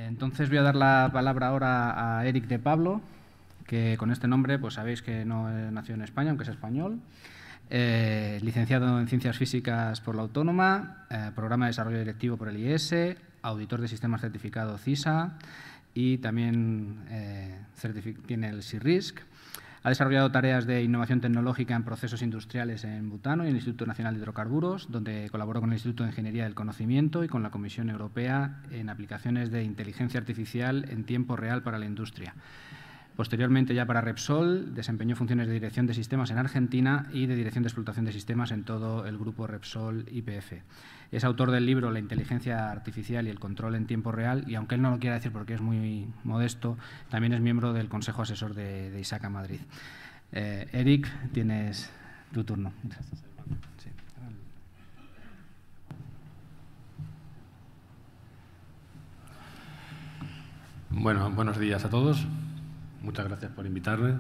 Entonces voy a dar la palabra ahora a Eric de Pablo, que con este nombre pues sabéis que no nació en España, aunque es español. Licenciado en Ciencias Físicas por la Autónoma, Programa de Desarrollo Directivo por el IES, auditor de sistemas certificado CISA y también tiene el CIRRISC. Ha desarrollado tareas de innovación tecnológica en procesos industriales en Butano y en el Instituto Nacional de Hidrocarburos, donde colaboró con el Instituto de Ingeniería del Conocimiento y con la Comisión Europea en aplicaciones de inteligencia artificial en tiempo real para la industria. Posteriormente, ya para Repsol, desempeñó funciones de dirección de sistemas en Argentina y de dirección de explotación de sistemas en todo el grupo Repsol YPF. Es autor del libro La inteligencia artificial y el control en tiempo real y, aunque él no lo quiera decir porque es muy modesto, también es miembro del Consejo Asesor de ISACA Madrid. Eric, tienes tu turno. Sí. Bueno, buenos días a todos. Muchas gracias por invitarme.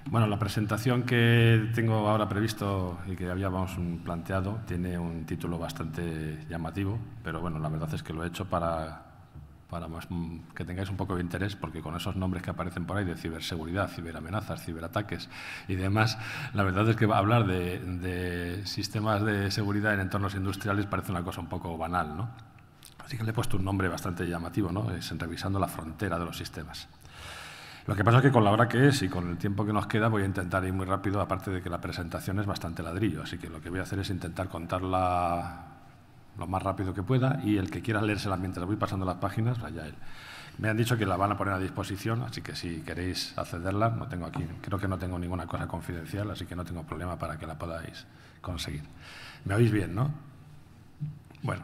Bueno, la presentación que tengo ahora previsto y que habíamos planteado tiene un título bastante llamativo, pero bueno, la verdad es que lo he hecho para que tengáis un poco de interés, porque con esos nombres que aparecen por ahí de ciberseguridad, ciberamenazas, ciberataques y demás, la verdad es que hablar de sistemas de seguridad en entornos industriales parece una cosa un poco banal, ¿no? Así que le he puesto un nombre bastante llamativo, ¿no? Es Revisando la frontera de los sistemas. Lo que pasa es que con la hora que es y con el tiempo que nos queda voy a intentar ir muy rápido, aparte de que la presentación es bastante ladrillo, así que lo que voy a hacer es intentar contarla lo más rápido que pueda y el que quiera leérsela mientras voy pasando las páginas, vaya él. Me han dicho que la van a poner a disposición, así que si queréis accederla, no tengo aquí, creo que no tengo ninguna cosa confidencial, así que no tengo problema para que la podáis conseguir. ¿Me oís bien, no? Bueno,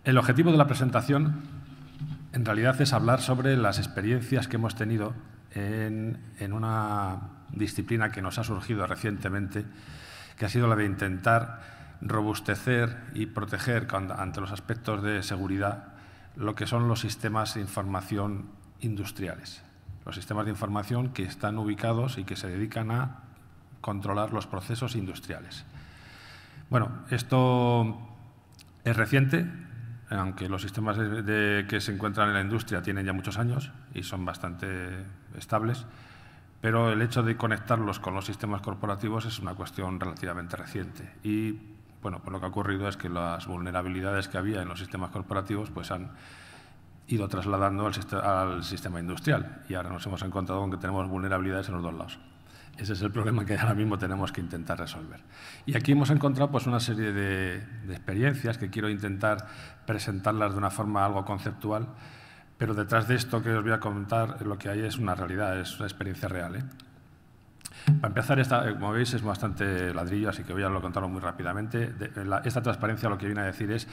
el objetivo de la presentación en realidad es hablar sobre las experiencias que hemos tenido en una disciplina que nos ha surgido recientemente, que ha sido la de intentar robustecer y proteger ante los aspectos de seguridad lo que son los sistemas de información industriales. Los sistemas de información que están ubicados y que se dedican a controlar los procesos industriales. Bueno, esto es reciente, aunque los sistemas que se encuentran en la industria tienen ya muchos años y son bastante estables, pero el hecho de conectarlos con los sistemas corporativos es una cuestión relativamente reciente. Y bueno, pues lo que ha ocurrido es que las vulnerabilidades que había en los sistemas corporativos pues han ido trasladando al sistema industrial y ahora nos hemos encontrado con que tenemos vulnerabilidades en los dos lados. Ese es el problema que ahora mismo tenemos que intentar resolver. Y aquí hemos encontrado pues, una serie de experiencias que quiero intentar presentarlas de una forma algo conceptual, pero detrás de esto que os voy a contar lo que hay es una realidad, es una experiencia real. Para empezar, como veis, es bastante ladrillo, así que voy a contarlo muy rápidamente. Esta transparencia lo que viene a decir es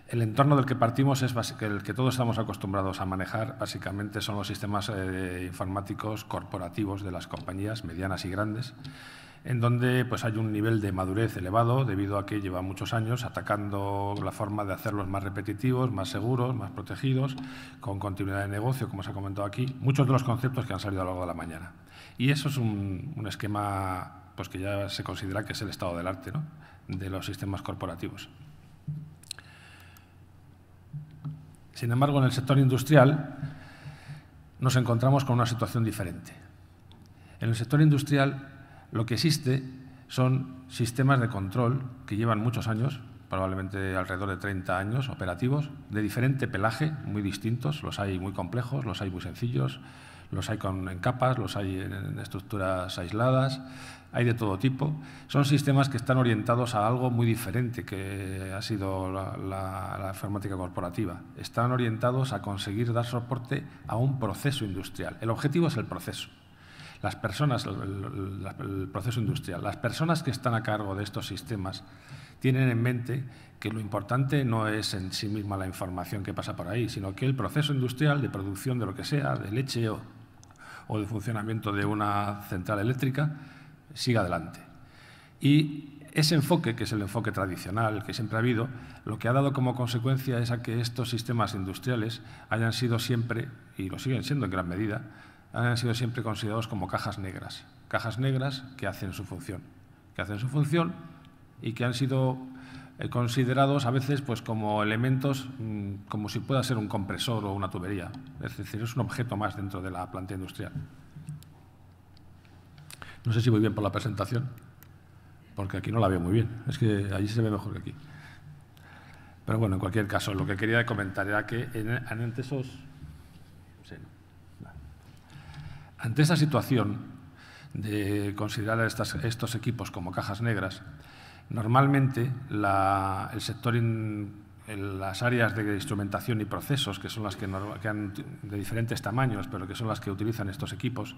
el entorno del que partimos es el que todos estamos acostumbrados a manejar, básicamente son los sistemas informáticos corporativos de las compañías medianas y grandes, en donde pues, hay un nivel de madurez elevado debido a que lleva muchos años atacando la forma de hacerlos más repetitivos, más seguros, más protegidos, con continuidad de negocio, como se ha comentado aquí, muchos de los conceptos que han salido a lo largo de la mañana. Y eso es un esquema pues, que ya se considera que es el estado del arte, ¿no?, de los sistemas corporativos. Sin embargo, en el sector industrial nos encontramos con una situación diferente. En el sector industrial lo que existe son sistemas de control que llevan muchos años, probablemente alrededor de 30 años operativos, de diferente pelaje, muy distintos. Los hay muy complejos, los hay muy sencillos, los hay en capas, los hay en estructuras aisladas, hay de todo tipo. Son sistemas que están orientados a algo muy diferente que ha sido la informática corporativa. Están orientados a conseguir dar soporte a un proceso industrial. El objetivo es el proceso. Las personas, el proceso industrial. Las personas que están a cargo de estos sistemas tienen en mente que lo importante no es en sí misma la información que pasa por ahí, sino que el proceso industrial de producción de lo que sea, de leche o de funcionamiento de una central eléctrica, siga adelante. Y ese enfoque, que es el enfoque tradicional que siempre ha habido, lo que ha dado como consecuencia es a que estos sistemas industriales hayan sido siempre, y lo siguen siendo en gran medida, han sido siempre considerados como cajas negras que hacen su función y que han sido considerados a veces pues, como elementos, como si pueda ser un compresor o una tubería. Es decir, es un objeto más dentro de la planta industrial. No sé si voy bien por la presentación, porque aquí no la veo muy bien. Es que allí se ve mejor que aquí. Pero bueno, en cualquier caso, lo que quería comentar era que ante esa situación de considerar estos equipos como cajas negras, normalmente el sector, las áreas de instrumentación y procesos, que son las que han de diferentes tamaños, pero que son las que utilizan estos equipos,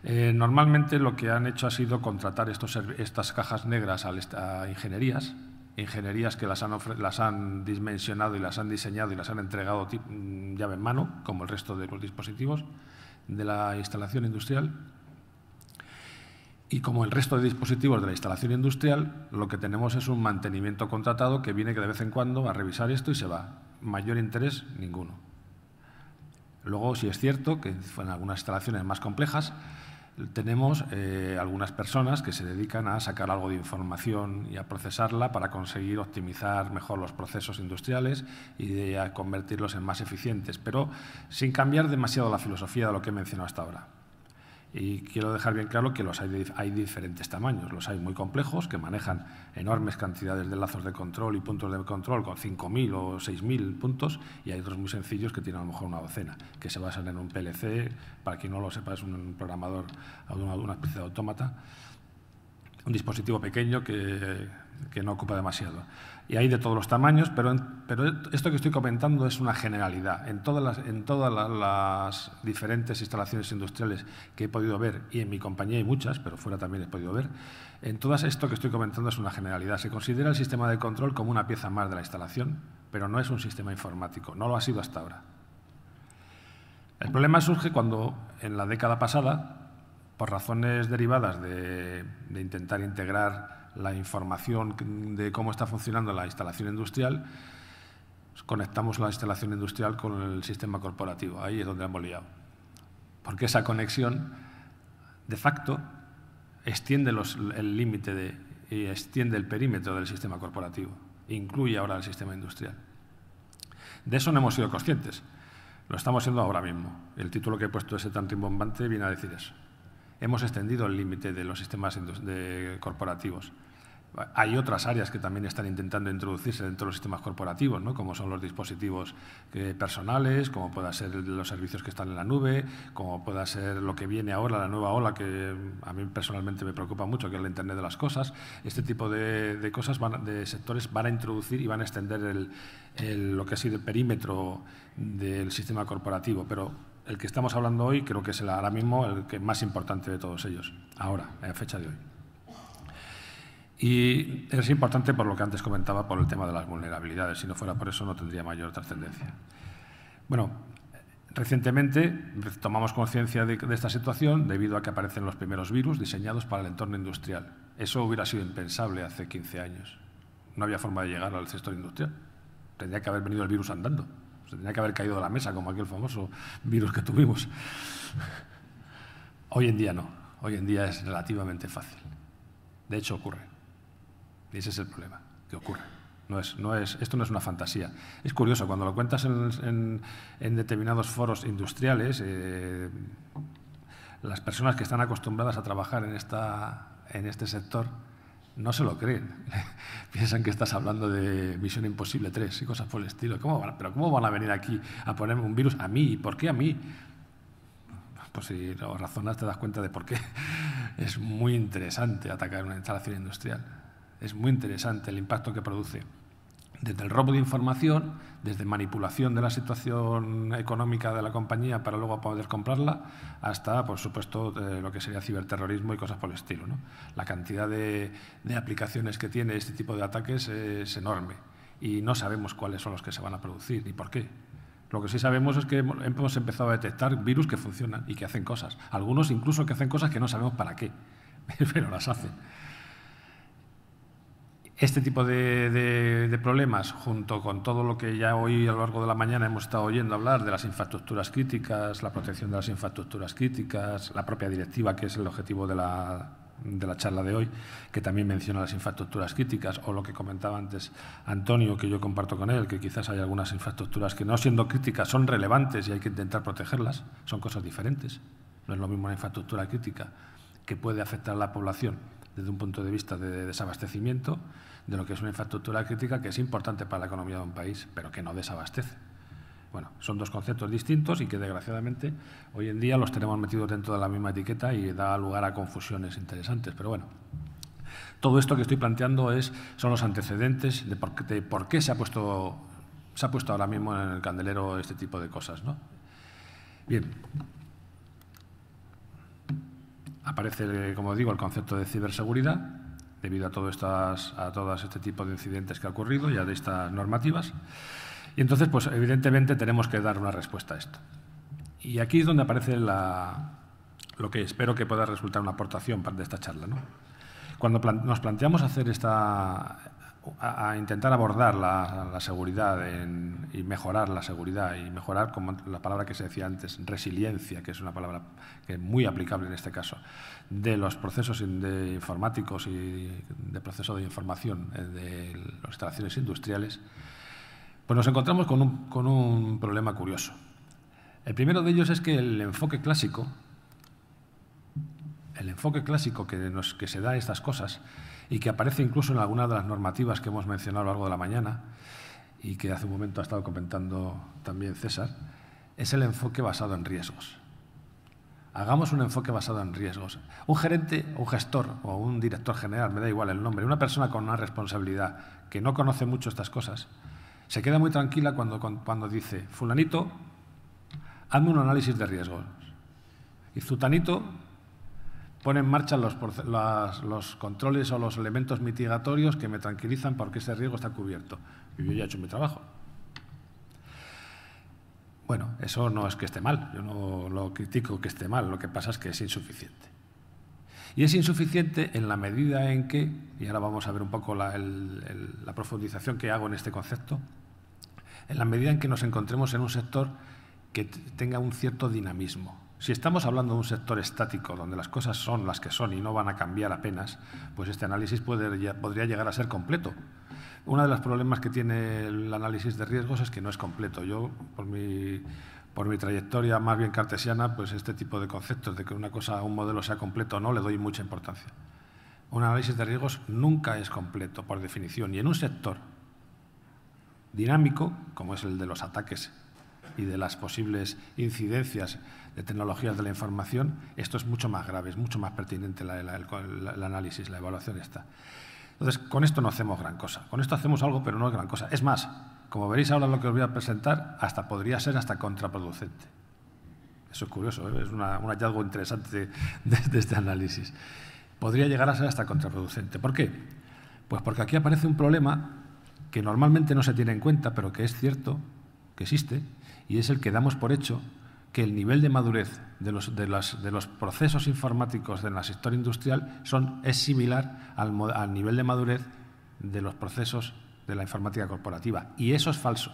normalmente lo que han hecho ha sido contratar estas cajas negras a ingenierías que las han dimensionado y las han diseñado y las han entregado llave en mano, como el resto de los dispositivos de la instalación industrial. Y como el resto de dispositivos de la instalación industrial, lo que tenemos es un mantenimiento contratado que viene de vez en cuando a revisar esto y se va. Mayor interés, ninguno. Luego, sí es cierto que en algunas instalaciones más complejas tenemos algunas personas que se dedican a sacar algo de información y a procesarla para conseguir optimizar mejor los procesos industriales y a convertirlos en más eficientes, pero sin cambiar demasiado la filosofía de lo que he mencionado hasta ahora. Y quiero dejar bien claro que hay diferentes tamaños. Los hay muy complejos, que manejan enormes cantidades de lazos de control y puntos de control con 5.000 o 6.000 puntos, y hay otros muy sencillos que tienen a lo mejor una docena, que se basan en un PLC. Para quien no lo sepa, es un programador, una especie de autómata, un dispositivo pequeño que no ocupa demasiado. Y hay de todos los tamaños, pero esto que estoy comentando es una generalidad. En todas las diferentes instalaciones industriales que he podido ver, y en mi compañía hay muchas, pero fuera también he podido ver, en todas esto que estoy comentando es una generalidad. Se considera el sistema de control como una pieza más de la instalación, pero no es un sistema informático, no lo ha sido hasta ahora. El problema surge cuando, en la década pasada, por razones derivadas de intentar integrar la información de cómo está funcionando la instalación industrial, conectamos la instalación industrial con el sistema corporativo. Ahí es donde hemos liado. Porque esa conexión, de facto, extiende el límite y extiende el perímetro del sistema corporativo. Incluye ahora el sistema industrial. De eso no hemos sido conscientes. Lo estamos siendo ahora mismo. El título que he puesto, ese tan rimbombante, viene a decir eso. Hemos extendido el límite de los sistemas corporativos. Hay otras áreas que también están intentando introducirse dentro de los sistemas corporativos, ¿no? Como son los dispositivos personales, como puedan ser los servicios que están en la nube, como pueda ser lo que viene ahora, la nueva ola, que a mí personalmente me preocupa mucho, que es la Internet de las cosas. Este tipo de cosas, de sectores, van a introducir y van a extender lo que ha sido el perímetro del sistema corporativo. Pero el que estamos hablando hoy creo que es ahora mismo el que más importante de todos ellos, ahora, en fecha de hoy. Y es importante por lo que antes comentaba, por el tema de las vulnerabilidades. Si no fuera por eso, no tendría mayor trascendencia. Bueno, recientemente tomamos conciencia de esta situación debido a que aparecen los primeros virus diseñados para el entorno industrial. Eso hubiera sido impensable hace 15 años. No había forma de llegar al sector industrial. Tendría que haber venido el virus andando. Se tendría que haber caído de la mesa, como aquel famoso virus que tuvimos. Hoy en día no. Hoy en día es relativamente fácil. De hecho, ocurre. Y ese es el problema, que ocurre. Esto no es una fantasía. Es curioso, cuando lo cuentas en determinados foros industriales, las personas que están acostumbradas a trabajar en este sector no se lo creen. Piensan que estás hablando de Misión Imposible 3 y cosas por el estilo. ¿Pero cómo van a venir aquí a ponerme un virus a mí? ¿Y por qué a mí? Pues si lo razonas te das cuenta de por qué. Es muy interesante atacar una instalación industrial. Es muy interesante el impacto que produce. Desde el robo de información, desde manipulación de la situación económica de la compañía para luego poder comprarla, hasta, por supuesto, lo que sería ciberterrorismo y cosas por el estilo, ¿no? La cantidad de aplicaciones que tiene este tipo de ataques es enorme y no sabemos cuáles son los que se van a producir ni por qué. Lo que sí sabemos es que hemos empezado a detectar virus que funcionan y que hacen cosas. Algunos incluso que hacen cosas que no sabemos para qué, pero las hacen. Este tipo de problemas, junto con todo lo que ya hoy a lo largo de la mañana hemos estado oyendo hablar de las infraestructuras críticas, la protección de las infraestructuras críticas, la propia directiva, que es el objetivo de la de la charla de hoy, que también menciona las infraestructuras críticas, o lo que comentaba antes Antonio, que yo comparto con él, que quizás hay algunas infraestructuras que, no siendo críticas, son relevantes y hay que intentar protegerlas. Son cosas diferentes. No es lo mismo una infraestructura crítica que puede afectar a la población desde un punto de vista de desabastecimiento, de lo que es una infraestructura crítica que es importante para la economía de un país, pero que no desabastece. Bueno, son dos conceptos distintos y que, desgraciadamente, hoy en día los tenemos metidos dentro de la misma etiqueta y da lugar a confusiones interesantes. Pero bueno, todo esto que estoy planteando son los antecedentes de por qué se ha puesto ahora mismo en el candelero este tipo de cosas, ¿no? Bien. Aparece, como digo, el concepto de ciberseguridad, debido a todo este tipo de incidentes que ha ocurrido y a estas normativas. Y entonces, pues evidentemente tenemos que dar una respuesta a esto. Y aquí es donde aparece lo que espero que pueda resultar una aportación de esta charla, ¿no? Cuando nos planteamos hacer a intentar abordar la seguridad y mejorar la seguridad y mejorar, como la palabra que se decía antes, resiliencia, que es una palabra que es muy aplicable en este caso, de los procesos informáticos y de proceso de información de las instalaciones industriales, pues nos encontramos con un problema curioso. El primero de ellos es que el enfoque clásico que se da a estas cosas y que aparece incluso en algunas de las normativas que hemos mencionado a lo largo de la mañana y que hace un momento ha estado comentando también César, es el enfoque basado en riesgos. Hagamos un enfoque basado en riesgos. Un gerente, un gestor o un director general, me da igual el nombre, una persona con una responsabilidad que no conoce mucho estas cosas, se queda muy tranquila cuando dice: fulanito, hazme un análisis de riesgos. Y zutanito pone en marcha los controles o los elementos mitigatorios que me tranquilizan porque ese riesgo está cubierto. Y yo ya he hecho mi trabajo. Bueno, eso no es que esté mal, yo no lo critico que esté mal, lo que pasa es que es insuficiente. Y es insuficiente en la medida en que, y ahora vamos a ver un poco la profundización que hago en este concepto, en la medida en que nos encontremos en un sector que tenga un cierto dinamismo. Si estamos hablando de un sector estático, donde las cosas son las que son y no van a cambiar apenas, pues este análisis podría llegar a ser completo. Uno de los problemas que tiene el análisis de riesgos es que no es completo. Yo, por mi trayectoria más bien cartesiana, pues este tipo de conceptos de que un modelo sea completo o no, le doy mucha importancia. Un análisis de riesgos nunca es completo, por definición, y en un sector dinámico, como es el de los ataques y de las posibles incidencias de tecnologías de la información, esto es mucho más grave, es mucho más pertinente el análisis, la evaluación esta. Entonces, con esto no hacemos gran cosa. Con esto hacemos algo, pero no es gran cosa. Es más, como veréis ahora lo que os voy a presentar, podría ser hasta contraproducente. Eso es curioso, ¿eh? Es un hallazgo interesante de este análisis. Podría llegar a ser hasta contraproducente. ¿Por qué? Pues porque aquí aparece un problema que normalmente no se tiene en cuenta, pero que es cierto, que existe, y es el que damos por hecho que el nivel de madurez de los procesos informáticos en la sector industrial es similar al nivel de madurez de los procesos de la informática corporativa. Y eso es falso.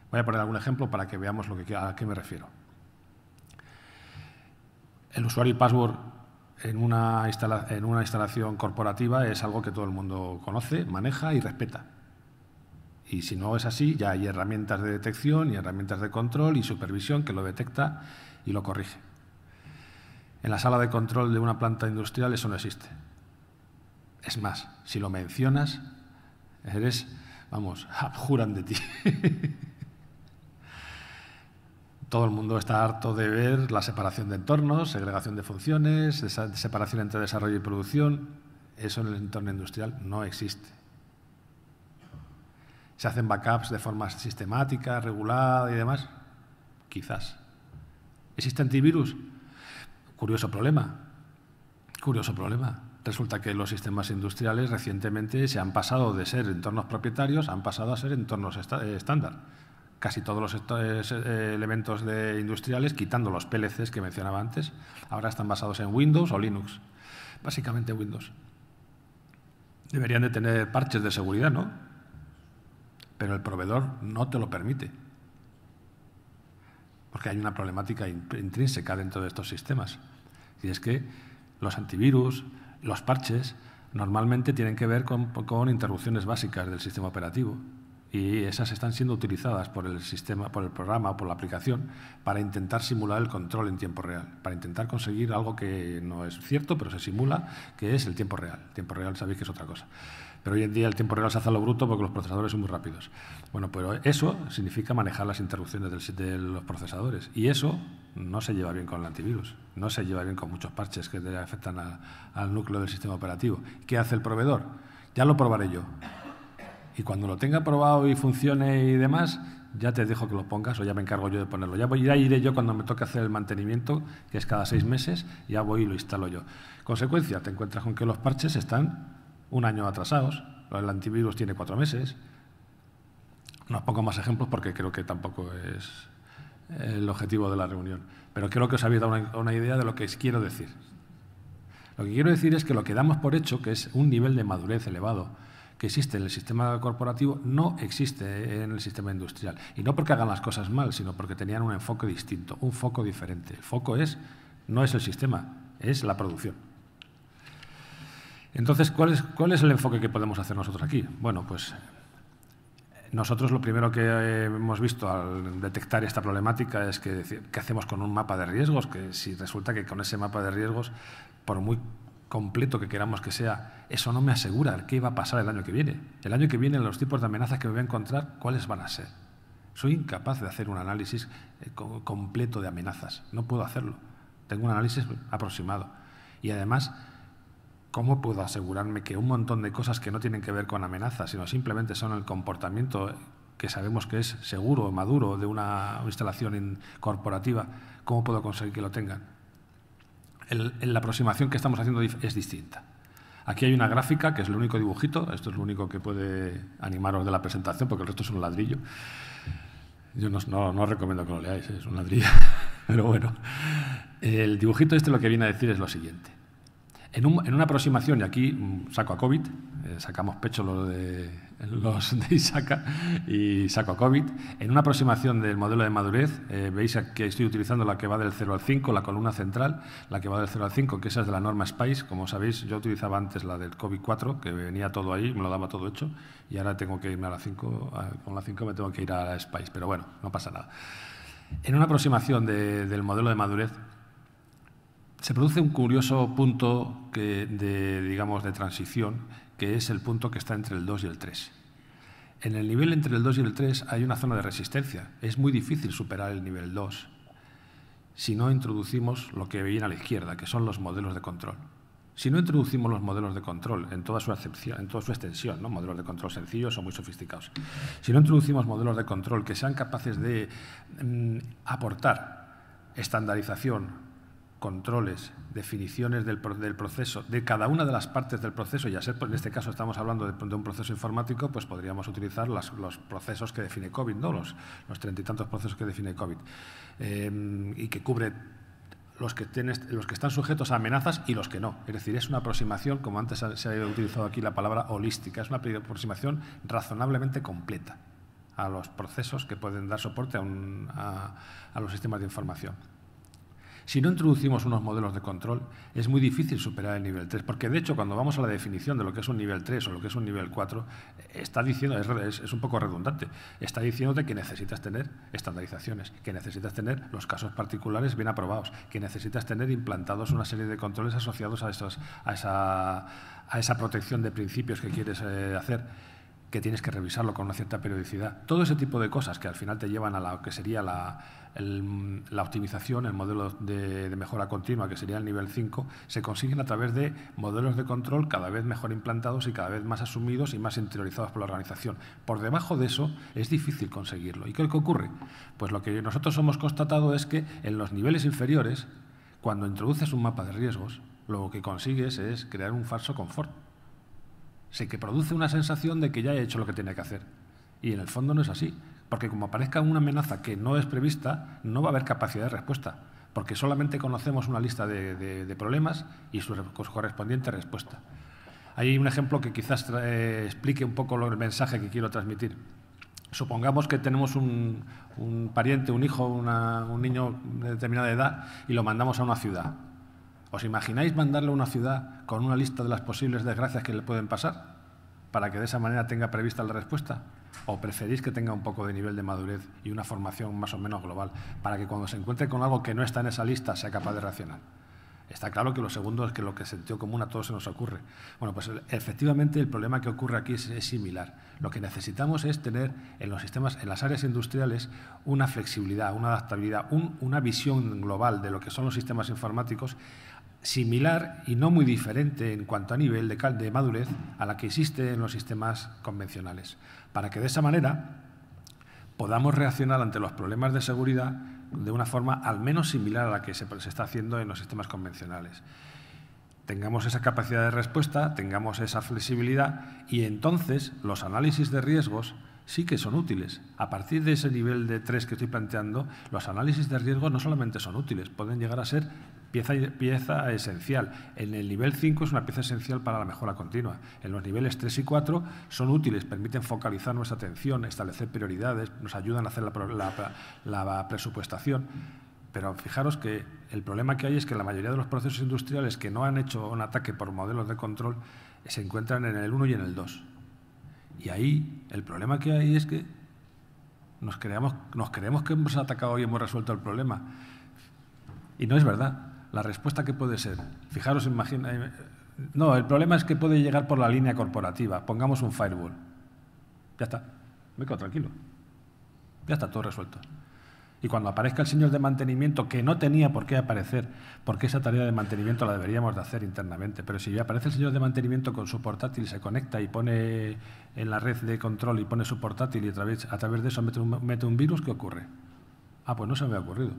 Voy a poner algún ejemplo para que veamos a qué me refiero. El usuario y password en una instalación corporativa es algo que todo el mundo conoce, maneja y respeta. Y si no es así, ya hay herramientas de detección y herramientas de control y supervisión que lo detecta y lo corrige. En la sala de control de una planta industrial eso no existe. Es más, si lo mencionas, abjuran de ti. Todo el mundo está harto de ver la separación de entornos, segregación de funciones, separación entre desarrollo y producción. Eso en el entorno industrial no existe. ¿Se hacen backups de forma sistemática, regulada y demás? Quizás. ¿Existe antivirus? Curioso problema. Curioso problema. Resulta que los sistemas industriales recientemente se han pasado de ser entornos propietarios, han pasado a ser entornos estándar. Casi todos los elementos industriales, quitando los PLCs que mencionaba antes, ahora están basados en Windows o Linux. Básicamente Windows. Deberían de tener parches de seguridad, ¿no? Pero el proveedor no te lo permite, porque hay una problemática intrínseca dentro de estos sistemas. Y es que los antivirus, los parches, normalmente tienen que ver con interrupciones básicas del sistema operativo. Y esas están siendo utilizadas por el sistema, por el programa o por la aplicación para intentar simular el control en tiempo real, para intentar conseguir algo que no es cierto, pero se simula, que es el tiempo real. El tiempo real sabéis que es otra cosa. Pero hoy en día el tiempo real se hace a lo bruto porque los procesadores son muy rápidos. Bueno, pero eso significa manejar las interrupciones de los procesadores. Y eso no se lleva bien con el antivirus, no se lleva bien con muchos parches que afectan al núcleo del sistema operativo. ¿Qué hace el proveedor? Ya lo probaré yo. Y cuando lo tenga probado y funcione y demás, ya te dejo que lo pongas o ya me encargo yo de ponerlo. Ya iré yo cuando me toque hacer el mantenimiento, que es cada 6 meses, ya voy y lo instalo yo. Consecuencia, te encuentras con que los parches están 1 año atrasados, el antivirus tiene 4 meses. No os pongo más ejemplos porque creo que tampoco es el objetivo de la reunión. Pero creo que os habéis dado una idea de lo que os quiero decir. Lo que quiero decir es que lo que damos por hecho, que es un nivel de madurez elevado, que existe en el sistema corporativo, no existe en el sistema industrial. Y no porque hagan las cosas mal, sino porque tenían un enfoque distinto, un foco diferente. El foco no es el sistema, es la producción. Entonces, ¿cuál es el enfoque que podemos hacer nosotros aquí? Bueno, pues nosotros lo primero que hemos visto al detectar esta problemática es ¿qué hacemos con un mapa de riesgos? Que si resulta que con ese mapa de riesgos, por muy completo que queramos que sea, eso no me asegura qué va a pasar el año que viene. El año que viene, los tipos de amenazas que me voy a encontrar, ¿cuáles van a ser? Soy incapaz de hacer un análisis completo de amenazas. No puedo hacerlo. Tengo un análisis aproximado. Y además, ¿cómo puedo asegurarme que un montón de cosas que no tienen que ver con amenazas, sino simplemente son el comportamiento que sabemos que es seguro, maduro, de una instalación corporativa, cómo puedo conseguir que lo tengan? La aproximación que estamos haciendo es distinta. Aquí hay una gráfica, que es el único dibujito, esto es lo único que puede animaros de la presentación, porque el resto es un ladrillo. Yo no recomiendo que lo leáis, es un ladrillo, pero bueno. El dibujito lo que viene a decir es lo siguiente. En una aproximación, y aquí saco a COVID, sacamos pecho los de ISACA y saco a COVID, en una aproximación del modelo de madurez, veis que estoy utilizando la que va del 0 al 5, la columna central, la que va del 0 al 5, que esa es de la norma SPICE. Como sabéis, yo utilizaba antes la del COVID-4, que venía todo ahí, me lo daba todo hecho, y ahora tengo que irme a la 5, con la 5 me tengo que ir a la SPICE, pero bueno, no pasa nada. En una aproximación del modelo de madurez, se produce un curioso punto digamos, de transición, que es el punto que está entre el 2 y el 3. En el nivel entre el 2 y el 3 hay una zona de resistencia. Es muy difícil superar el nivel 2 si no introducimos lo que viene a la izquierda, que son los modelos de control. Si no introducimos los modelos de control en toda su extensión, ¿no? Modelos de control sencillos o muy sofisticados. Si no introducimos modelos de control que sean capaces de aportar estandarización, controles, definiciones del proceso, de cada una de las partes del proceso, y a ser, en este caso estamos hablando de un proceso informático, pues podríamos utilizar los procesos que define COVID, ¿no? Los 30 y tantos procesos que define COVID, y que cubre los que están sujetos a amenazas y los que no. Es decir, es una aproximación, como antes se ha utilizado aquí la palabra holística, es una aproximación razonablemente completa a los procesos que pueden dar soporte a los sistemas de información. Si no introducimos unos modelos de control, es muy difícil superar el nivel 3, porque de hecho cuando vamos a la definición de lo que es un nivel 3 o lo que es un nivel 4, está diciendo, es un poco redundante, está diciéndote que necesitas tener estandarizaciones, que necesitas tener los casos particulares bien aprobados, que necesitas tener implantados una serie de controles asociados a esa protección de principios que quieres hacer, que tienes que revisarlo con una cierta periodicidad. Todo ese tipo de cosas que al final te llevan a lo que sería la optimización, el modelo de mejora continua, que sería el nivel 5, se consiguen a través de modelos de control cada vez mejor implantados y cada vez más asumidos y más interiorizados por la organización. Por debajo de eso es difícil conseguirlo. ¿Y qué ocurre? Pues lo que nosotros hemos constatado es que en los niveles inferiores, cuando introduces un mapa de riesgos, lo que consigues es crear un falso confort. Que produce una sensación de que ya he hecho lo que tenía que hacer. Y en el fondo no es así, porque como aparezca una amenaza que no es prevista, no va a haber capacidad de respuesta, porque solamente conocemos una lista de problemas y su correspondiente respuesta. Hay un ejemplo que quizás explique un poco el mensaje que quiero transmitir. Supongamos que tenemos un pariente, un hijo, un niño de determinada edad y lo mandamos a una ciudad. ¿Os imagináis mandarle a una ciudad con una lista de las posibles desgracias que le pueden pasar para que de esa manera tenga prevista la respuesta? ¿O preferís que tenga un poco de nivel de madurez y una formación más o menos global para que cuando se encuentre con algo que no está en esa lista sea capaz de reaccionar? Está claro que lo segundo es que lo que sentido común a todos se nos ocurre. Bueno, pues efectivamente el problema que ocurre aquí es similar. Lo que necesitamos es tener en los sistemas, en las áreas industriales, una flexibilidad, una adaptabilidad, una visión global de lo que son los sistemas informáticos similar y no muy diferente en cuanto a nivel de madurez a la que existe en los sistemas convencionales, para que de esa manera podamos reaccionar ante los problemas de seguridad de una forma al menos similar a la que se está haciendo en los sistemas convencionales. Tengamos esa capacidad de respuesta, tengamos esa flexibilidad y entonces los análisis de riesgos sí que son útiles. A partir de ese nivel de 3 que estoy planteando, los análisis de riesgos no solamente son útiles, pueden llegar a ser pieza esencial. En el nivel 5 es una pieza esencial para la mejora continua. En los niveles 3 y 4 son útiles, permiten focalizar nuestra atención, establecer prioridades, nos ayudan a hacer la presupuestación. Pero fijaros que el problema que hay es que la mayoría de los procesos industriales que no han hecho un ataque por modelos de control se encuentran en el 1 y en el 2. Y ahí el problema que hay es que nos creemos que hemos atacado y hemos resuelto el problema. Y no es verdad. La respuesta que puede ser, fijaros, no, el problema es que puede llegar por la línea corporativa. Pongamos un firewall. Ya está, me quedo tranquilo. Ya está todo resuelto. Y cuando aparezca el señor de mantenimiento, que no tenía por qué aparecer, porque esa tarea de mantenimiento la deberíamos de hacer internamente, pero si aparece el señor de mantenimiento con su portátil, se conecta y pone en la red de control y pone su portátil y a través de eso mete un virus, ¿qué ocurre? Ah, pues no se me ha ocurrido.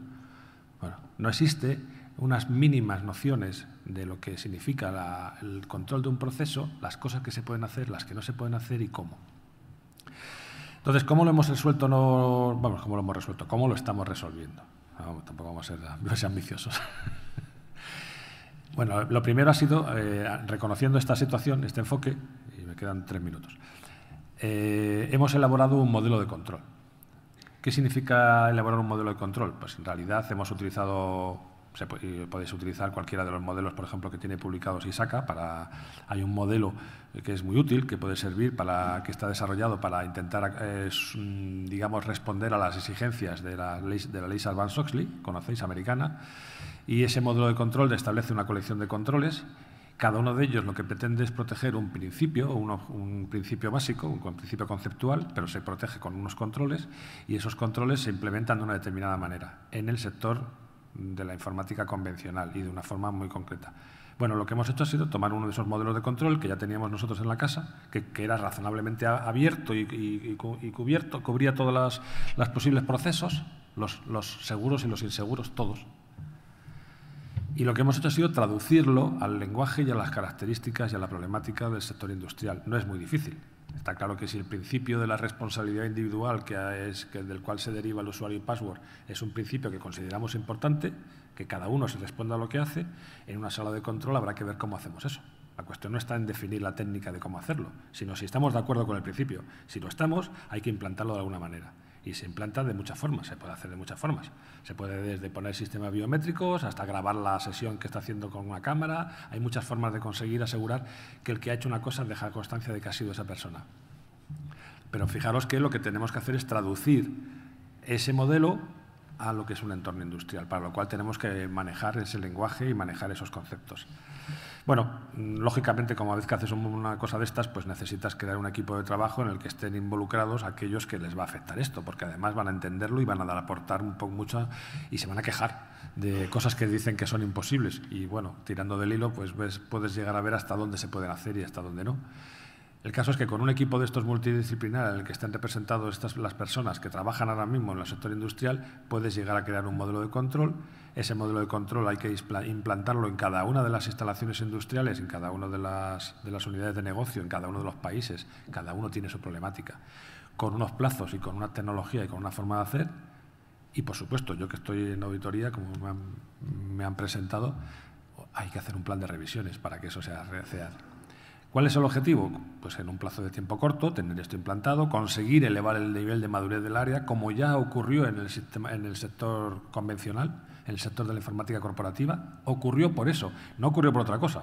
Bueno, no existe unas mínimas nociones de lo que significa el control de un proceso, las cosas que se pueden hacer, las que no se pueden hacer y cómo. Entonces, ¿cómo lo hemos resuelto? ¿Cómo lo hemos resuelto? ¿Cómo lo estamos resolviendo? No, tampoco vamos a ser ambiciosos. Bueno, lo primero ha sido, reconociendo esta situación, este enfoque, y me quedan 3 minutos, hemos elaborado un modelo de control. ¿Qué significa elaborar un modelo de control? Pues en realidad hemos utilizado, podéis utilizar cualquiera de los modelos, por ejemplo, que tiene publicados ISACA. Hay un modelo que es muy útil, que puede servir que está desarrollado para intentar, digamos, responder a las exigencias de la ley Sarbanes-Oxley, conocéis, americana, y ese modelo de control establece una colección de controles. Cada uno de ellos lo que pretende es proteger un principio básico, un principio conceptual, pero se protege con unos controles y esos controles se implementan de una determinada manera en el sector de la informática convencional y de una forma muy concreta. Bueno, lo que hemos hecho ha sido tomar uno de esos modelos de control que ya teníamos nosotros en la casa, que era razonablemente abierto y cubierto, cubría todos los posibles procesos, los seguros y los inseguros, todos. Y lo que hemos hecho ha sido traducirlo al lenguaje y a las características y a la problemática del sector industrial. No es muy difícil. Está claro que si el principio de la responsabilidad individual, del cual se deriva el usuario y password, es un principio que consideramos importante, que cada uno se responda a lo que hace, en una sala de control habrá que ver cómo hacemos eso. La cuestión no está en definir la técnica de cómo hacerlo, sino si estamos de acuerdo con el principio. Si lo estamos, hay que implantarlo de alguna manera. Y se implanta de muchas formas, se puede hacer de muchas formas. Se puede desde poner sistemas biométricos hasta grabar la sesión que está haciendo con una cámara. Hay muchas formas de conseguir asegurar que el que ha hecho una cosa deja constancia de que ha sido esa persona. Pero fijaros que lo que tenemos que hacer es traducir ese modelo a lo que es un entorno industrial, para lo cual tenemos que manejar ese lenguaje y manejar esos conceptos. Bueno, lógicamente, como a veces que haces una cosa de estas, pues necesitas crear un equipo de trabajo en el que estén involucrados aquellos que les va a afectar esto, porque además van a entenderlo y van a aportar un poco mucho y se van a quejar de cosas que dicen que son imposibles. Y bueno, tirando del hilo, pues puedes llegar a ver hasta dónde se pueden hacer y hasta dónde no. El caso es que con un equipo de estos multidisciplinar en el que estén representados las personas que trabajan ahora mismo en el sector industrial, puedes llegar a crear un modelo de control. Ese modelo de control hay que implantarlo en cada una de las instalaciones industriales, en cada una de las unidades de negocio, en cada uno de los países. Cada uno tiene su problemática, con unos plazos y con una tecnología y con una forma de hacer. Y, por supuesto, yo que estoy en auditoría, como me han presentado, hay que hacer un plan de revisiones para que eso sea real. ¿Cuál es el objetivo? Pues en un plazo de tiempo corto, tener esto implantado, conseguir elevar el nivel de madurez del área, como ya ocurrió en el sector convencional, en el sector de la informática corporativa. Ocurrió por eso, no ocurrió por otra cosa.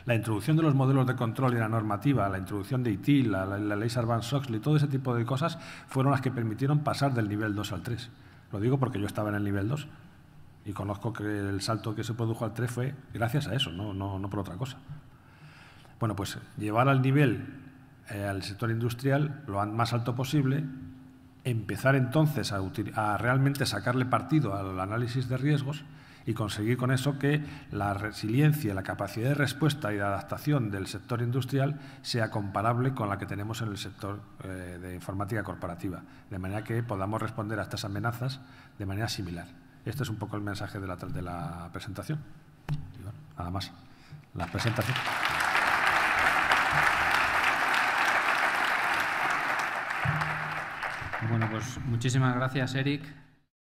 La introducción de los modelos de control y la normativa, la introducción de ITIL, la ley Sarbanes-Oxley, todo ese tipo de cosas fueron las que permitieron pasar del nivel 2 al 3. Lo digo porque yo estaba en el nivel 2 y conozco que el salto que se produjo al 3 fue gracias a eso, no por otra cosa. Bueno, pues llevar al nivel, al sector industrial, lo más alto posible, empezar entonces a realmente sacarle partido al análisis de riesgos y conseguir con eso que la resiliencia, la capacidad de respuesta y de adaptación del sector industrial sea comparable con la que tenemos en el sector de informática corporativa, de manera que podamos responder a estas amenazas de manera similar. Este es un poco el mensaje de la presentación. Y bueno, nada más. La presentación. Bueno, pues muchísimas gracias, Eric.